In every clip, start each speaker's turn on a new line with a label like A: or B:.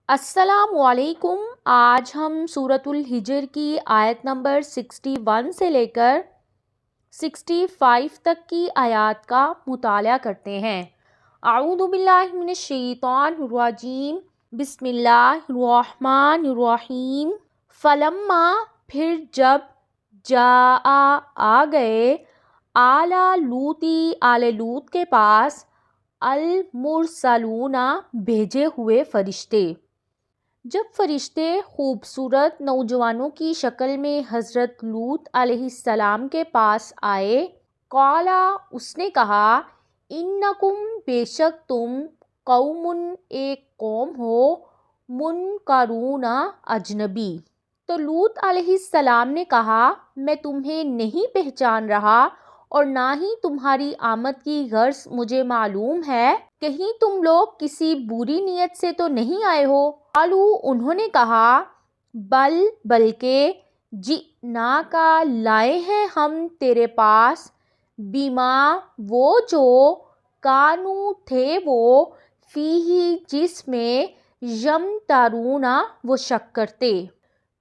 A: السلام علیکم۔ آج ہم سورۃ الحجر کی آیت نمبر 61 سے لے کر 65 تک کی آیات کا مطالعہ کرتے ہیں۔ اعوذ باللہ من الشیطان الرجیم، بسم اللہ الرحمن الرحیم۔ فلما، پھر جب، جاء، آ گئے، آل لوطی، آل لوط کے پاس، المرسلون، بھیجے ہوئے فرشتے۔ جب فرشتے خوبصورت نوجوانوں کی شکل میں حضرت لوط علیہ السلام کے پاس آئے، قال، اس نے کہا، انکم، بے شک تم، قوم، ایک قوم ہو، منکرون، اجنبی۔ تو لوط علیہ السلام نے کہا، میں تمہیں نہیں پہچان رہا اور نہ ہی تمہاری آمد کی غرض مجھے معلوم ہے، کہیں تم لوگ کسی بری نیت سے تو نہیں آئے ہو؟ قالوا، انہوں نے کہا، بل، بلکہ، جئناک، لائے ہیں ہم تیرے پاس، بما، وہ جو، کانوا، تھے وہ، فیہ، جس میں، یمترون، وہ شک کرتے۔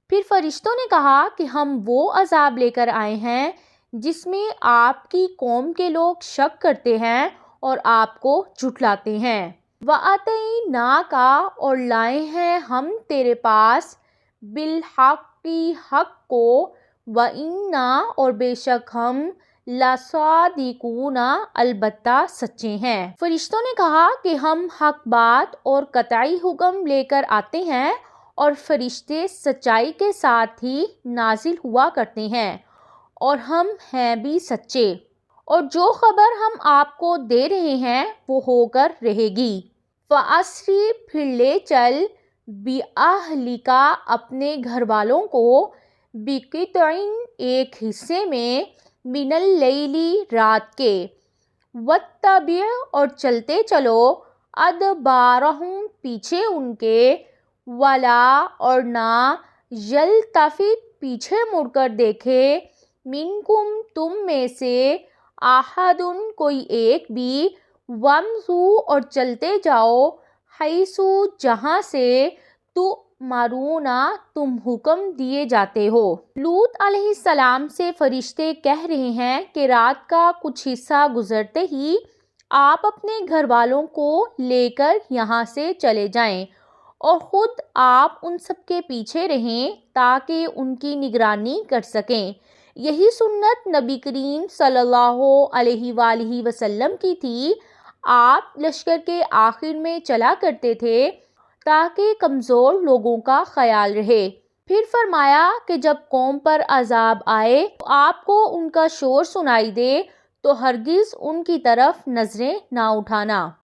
A: پھر فرشتوں نے کہا کہ ہم وہ عذاب لے کر آئے ہیں جس میں آپ کی قوم کے لوگ شک کرتے ہیں اور آپ کو جھٹلاتے ہیں۔ وَأَتَيْنَاكَ، اور لائے ہیں ہم تیرے پاس، بِالْحَقِّ، حق کو، وَإِنَّا، اور بے شک ہم، لَصَادِقُونَ، البتہ سچے ہیں۔ فرشتوں نے کہا کہ ہم حق بات اور قطعی حکم لے کر آتے ہیں اور فرشتے سچائی کے ساتھ ہی نازل ہوا کرتے ہیں اور ہم ہیں بھی سچے، اور جو خبر ہم آپ کو دے رہے ہیں وہ ہو کر رہے گی۔ فَأَسْرِ، پھر لے چل، بِأَہْلِکَ، اپنے گھر والوں کو، بِقِطْعٍ، ایک حصے میں، مِنَ اللیل، رات کے، وَاتَّبِعْ، اور چلتے چلو، أَدْبَارَہُم، پیچھے ان کے، وَلَا، اور نہ، یَلْتَفِتْ، پیچھے مڑ کر دیکھے، مِنکم، تم میں سے، أَحَدٌ، کوئی ایک بھی، وَامْضُوا، اور چلتے جاؤ، حَیْثُ، جہاں سے، تُؤْمَرُونَ، تم حکم دیے جاتے ہو۔ لوط علیہ السلام سے فرشتے کہہ رہے ہیں کہ رات کا کچھ حصہ گزرتے ہی آپ اپنے گھر والوں کو لے کر یہاں سے چلے جائیں اور خود آپ ان سب کے پیچھے رہیں تاکہ ان کی نگرانی کر سکیں۔ یہی سنت نبی کریم صلی اللہ علیہ وآلہ وسلم کی تھی۔ آپ لشکر کے آخر میں چلا کرتے تھے تاکہ کمزور لوگوں کا خیال رہے۔ پھر فرمایا کہ جب قوم پر عذاب آئے تو آپ کو ان کا شور سنائی دے تو ہرگز ان کی طرف نظریں نہ اٹھانا۔